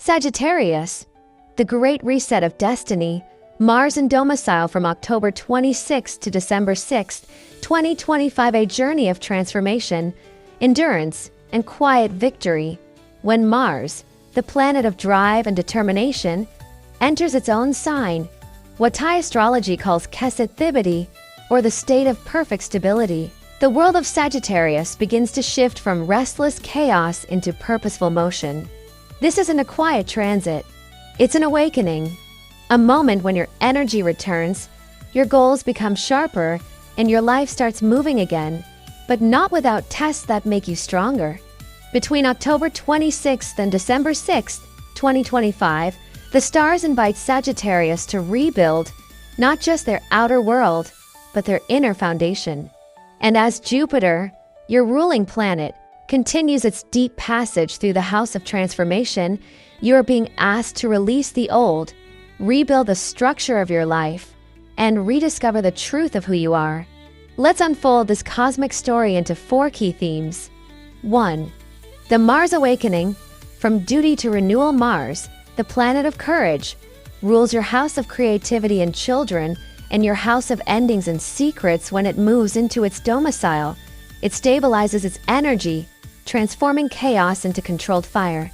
Sagittarius, the great reset of destiny, Mars in domicile from October 26 to December 6, 2025, a journey of transformation, endurance, and quiet victory. When Mars, the planet of drive and determination, enters its own sign, what thaiastrology calls kesethibity, or the state of perfect stability, the world of Sagittarius begins to shift from restless chaos into purposeful motion. This isn't a quiet transit. It's an awakening, a moment when your energy returns, your goals become sharper, and your life starts moving again, but not without tests that make you stronger. Between October 26th and December 6th, 2025, the stars invite Sagittarius to rebuild not just their outer world, but their inner foundation. And as Jupiter, your ruling planet, continues its deep passage through the house of transformation, you are being asked to release the old, rebuild the structure of your life, and rediscover the truth of who you are. Let's unfold this cosmic story into 4 key themes. 1. The Mars Awakening. From duty to renewal, Mars, the planet of courage, rules your house of creativity and children and your house of endings and secrets. When it moves into its domicile, it stabilizes its energy, transforming chaos into controlled fire.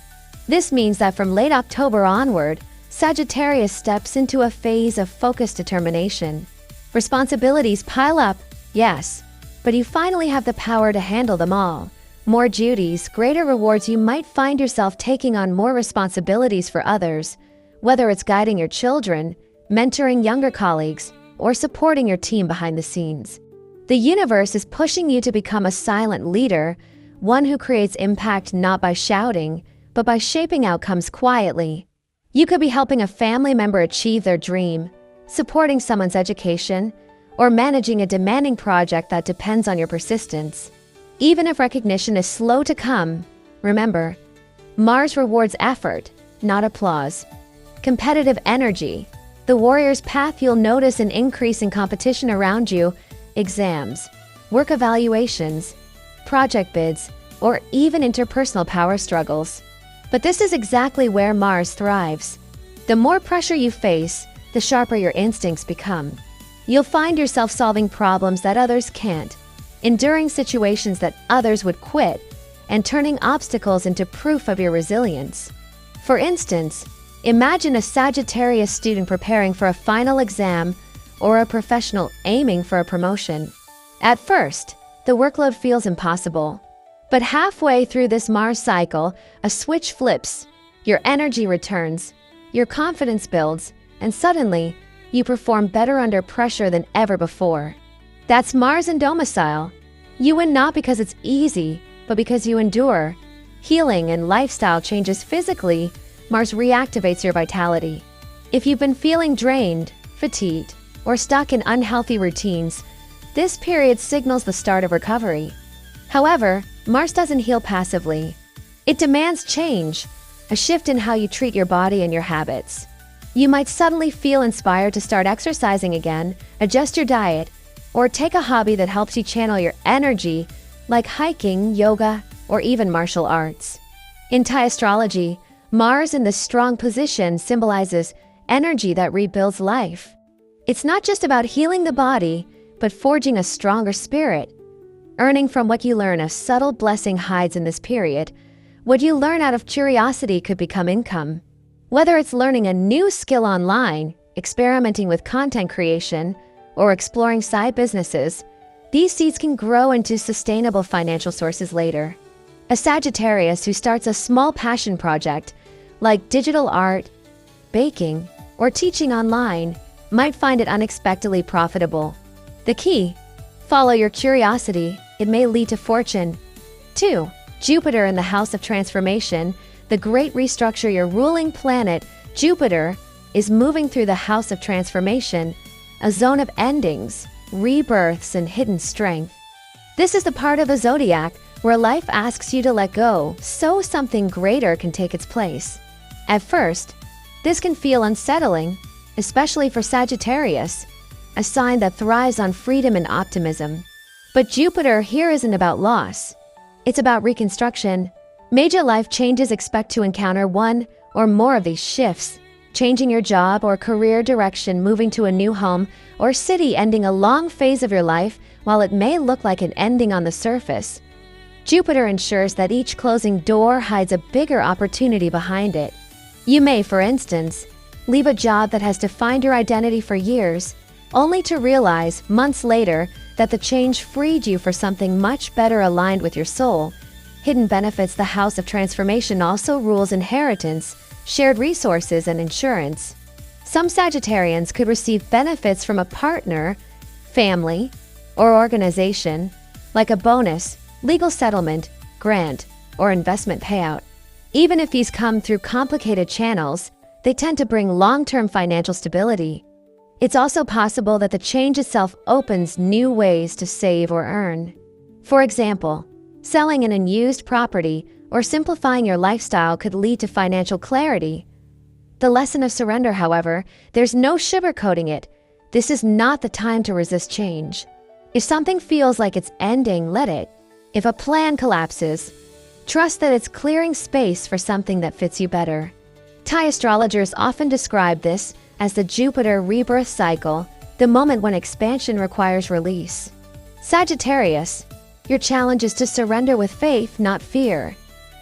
This means that from late October onward, Sagittarius steps into a phase of focused determination. Responsibilities pile up, yes, but you finally have the power to handle them all. More duties, greater rewards. You might find yourself taking on more responsibilities for others, whether it's guiding your children, mentoring younger colleagues, or supporting your team behind the scenes. The universe is pushing you to become a silent leader, one who creates impact not by shouting, but by shaping outcomes quietly. You could be helping a family member achieve their dream, supporting someone's education, or managing a demanding project that depends on your persistence. Even if recognition is slow to come, remember, Mars rewards effort, not applause. Competitive energy. The warrior's path. You'll notice an increase in competition around you, exams, work evaluations, project bids, or even interpersonal power struggles. But this is exactly where Mars thrives. The more pressure you face, the sharper your instincts become. You'll find yourself solving problems that others can't, enduring situations that others would quit, and turning obstacles into proof of your resilience. For instance, imagine a Sagittarius student preparing for a final exam or a professional aiming for a promotion. At first, the workload feels impossible. But halfway through this Mars cycle, a switch flips, your energy returns, your confidence builds, and suddenly, you perform better under pressure than ever before. That's Mars in domicile. You win not because it's easy, but because you endure. Healing and lifestyle changes. Physically, Mars reactivates your vitality. If you've been feeling drained, fatigued, or stuck in unhealthy routines, this period signals the start of recovery. However, Mars doesn't heal passively. It demands change, a shift in how you treat your body and your habits. You might suddenly feel inspired to start exercising again, adjust your diet, or take a hobby that helps you channel your energy, like hiking, yoga, or even martial arts. In thaiastrology, Mars in this strong position symbolizes energy that rebuilds life. It's not just about healing the body, but forging a stronger spirit. Earning from what you learn. A subtle blessing hides in this period. What you learn out of curiosity could become income. Whether it's learning a new skill online, experimenting with content creation, or exploring side businesses, these seeds can grow into sustainable financial sources later. A Sagittarius who starts a small passion project, like digital art, baking, or teaching online, might find it unexpectedly profitable. The key: follow your curiosity. It may lead to fortune. 2. Jupiter in the house of transformation, the great restructure. Your ruling planet, Jupiter, is moving through the house of transformation, a zone of endings, rebirths, and hidden strength. This is the part of the zodiac where life asks you to let go so something greater can take its place. At first, this can feel unsettling, especially for Sagittarius, a sign that thrives on freedom and optimism. But Jupiter here isn't about loss. It's about reconstruction. Major life changes expect to encounter one or more of these shifts, changing your job or career direction, moving to a new home or city, ending a long phase of your life. While it may look like an ending on the surface, Jupiter ensures that each closing door hides a bigger opportunity behind it. You may, for instance, leave a job that has defined your identity for years, only to realize months later that the change freed you for something much better aligned with your soul. Hidden benefits. The House of Transformation also rules inheritance, shared resources, and insurance. Some Sagittarians could receive benefits from a partner, family, or organization, like a bonus, legal settlement, grant, or investment payout. Even if these come through complicated channels, they tend to bring long-term financial stability. It's also possible that the change itself opens new ways to save or earn. For example, selling an unused property or simplifying your lifestyle could lead to financial clarity. The lesson of surrender, however, there's no sugarcoating it. This is not the time to resist change. If something feels like it's ending, let it. If a plan collapses, trust that it's clearing space for something that fits you better. Thai astrologers often describe this as the Jupiter rebirth cycle, the moment when expansion requires release. Sagittarius, your challenge is to surrender with faith, not fear.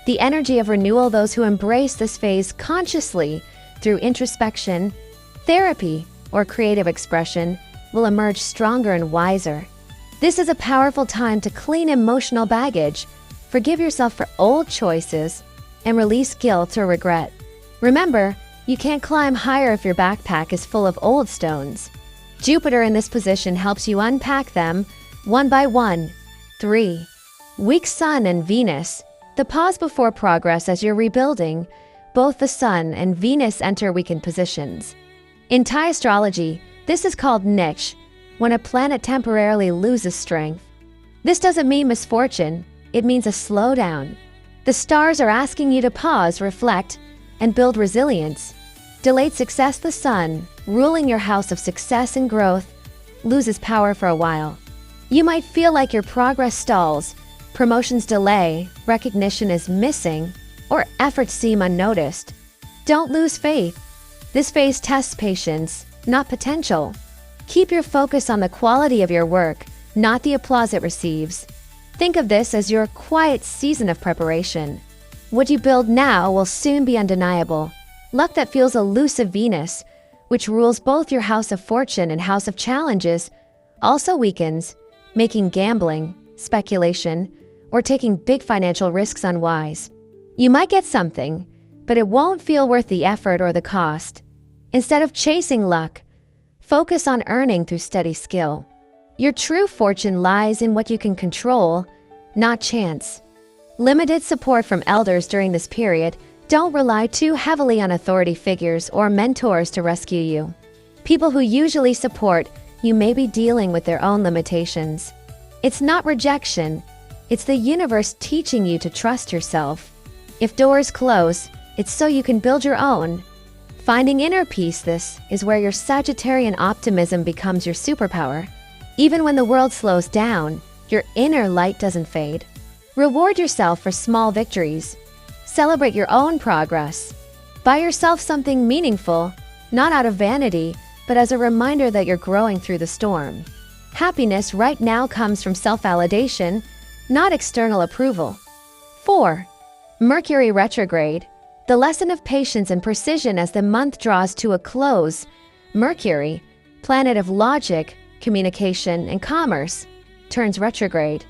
The energy of renewal. Those who embrace this phase consciously through introspection, therapy, or creative expression will emerge stronger and wiser. This is a powerful time to clean emotional baggage, forgive yourself for old choices, and release guilt or regret. Remember, you can't climb higher if your backpack is full of old stones. Jupiter in this position helps you unpack them one by one. 3. Weak Sun and Venus. The pause before progress. As you're rebuilding, both the Sun and Venus enter weakened positions. In Thai astrology, this is called niche, when a planet temporarily loses strength. This doesn't mean misfortune, it means a slowdown. The stars are asking you to pause, reflect, and build resilience. Delayed success. The Sun, ruling your house of success and growth, loses power for a while. You might feel like your progress stalls, promotions delay, recognition is missing, or efforts seem unnoticed. Don't lose faith. This phase tests patience, not potential. Keep your focus on the quality of your work, not the applause it receives. Think of this as your quiet season of preparation. What you build now will soon be undeniable. Luck that feels elusive. Venus, which rules both your house of fortune and house of challenges, also weakens, making gambling, speculation, or taking big financial risks unwise. You might get something, but it won't feel worth the effort or the cost. Instead of chasing luck, focus on earning through steady skill. Your true fortune lies in what you can control, not chance. Limited support from elders during this period. Don't rely too heavily on authority figures or mentors to rescue you. People who usually support you may be dealing with their own limitations. It's not rejection, it's the universe teaching you to trust yourself. If doors close, it's so you can build your own. Finding inner peace. This is where your Sagittarian optimism becomes your superpower. Even when the world slows down, your inner light doesn't fade. Reward yourself for small victories. Celebrate your own progress. Buy yourself something meaningful, not out of vanity, but as a reminder that you're growing through the storm. Happiness right now comes from self-validation, not external approval. 4. Mercury retrograde. The lesson of patience and precision as the month draws to a close. Mercury, planet of logic, communication, and commerce, turns retrograde.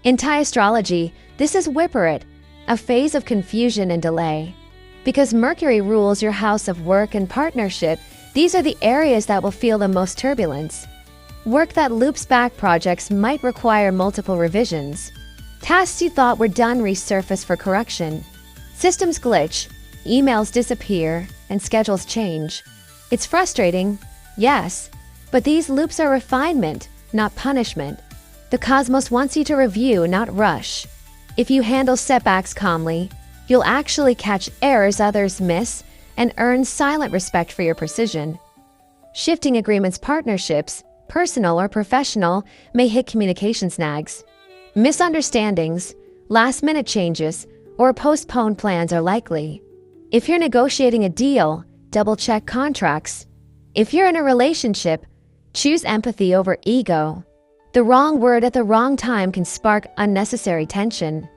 In Thai astrology, this is Whipperit, a phase of confusion and delay. Because Mercury rules your house of work and partnership, these are the areas that will feel the most turbulence. Work that loops back. Projects might require multiple revisions. Tasks you thought were done resurface for correction. Systems glitch, emails disappear, and schedules change. It's frustrating, yes, but these loops are refinement, not punishment. The cosmos wants you to review, not rush. If you handle setbacks calmly, you'll actually catch errors others miss and earn silent respect for your precision. Shifting agreements. Partnerships, personal or professional, may hit communication snags. Misunderstandings, last-minute changes, or postponed plans are likely. If you're negotiating a deal, double-check contracts. If you're in a relationship, choose empathy over ego. The wrong word at the wrong time can spark unnecessary tension.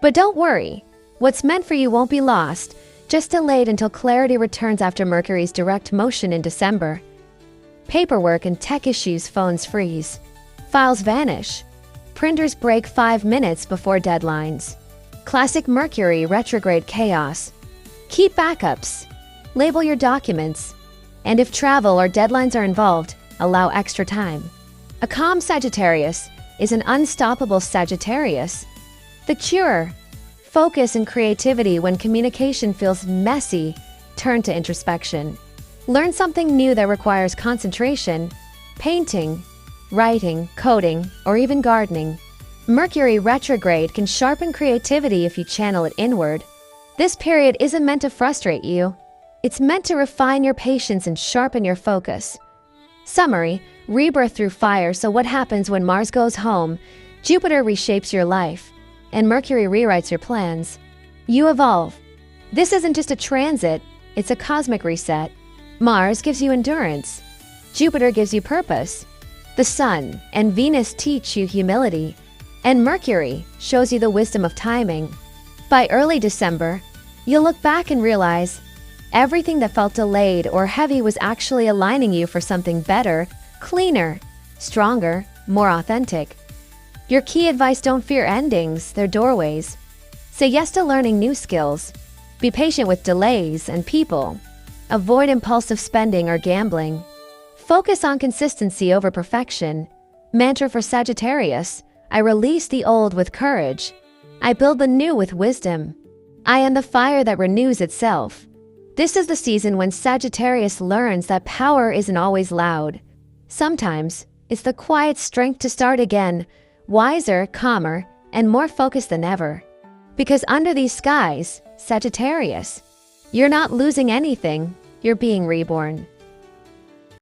But don't worry, what's meant for you won't be lost, just delayed until clarity returns after Mercury's direct motion in December. Paperwork and tech issues, phones freeze. Files vanish. Printers break 5 minutes before deadlines. Classic Mercury retrograde chaos. Keep backups. Label your documents. And if travel or deadlines are involved, allow extra time. A calm Sagittarius is an unstoppable Sagittarius. The cure: focus and creativity when communication feels messy. Turn to introspection. Learn something new that requires concentration. Painting, writing, coding, or even gardening. Mercury retrograde can sharpen creativity if you channel it inward. This period isn't meant to frustrate you. It's meant to refine your patience and sharpen your focus. Summary: rebirth through fire. So what happens when Mars goes home? Jupiter reshapes your life, and Mercury rewrites your plans. You evolve. This isn't just a transit, it's a cosmic reset. Mars gives you endurance. Jupiter gives you purpose. The Sun and Venus teach you humility, and Mercury shows you the wisdom of timing. By early December, you'll look back and realize everything that felt delayed or heavy was actually aligning you for something better, cleaner, stronger, more authentic. Your key advice: don't fear endings, they're doorways. Say yes to learning new skills. Be patient with delays and people. Avoid impulsive spending or gambling. Focus on consistency over perfection. Mantra for Sagittarius: I release the old with courage. I build the new with wisdom. I am the fire that renews itself. This is the season when Sagittarius learns that power isn't always loud. Sometimes it's the quiet strength to start again, wiser, calmer, and more focused than ever. Because under these skies, Sagittarius, you're not losing anything, you're being reborn.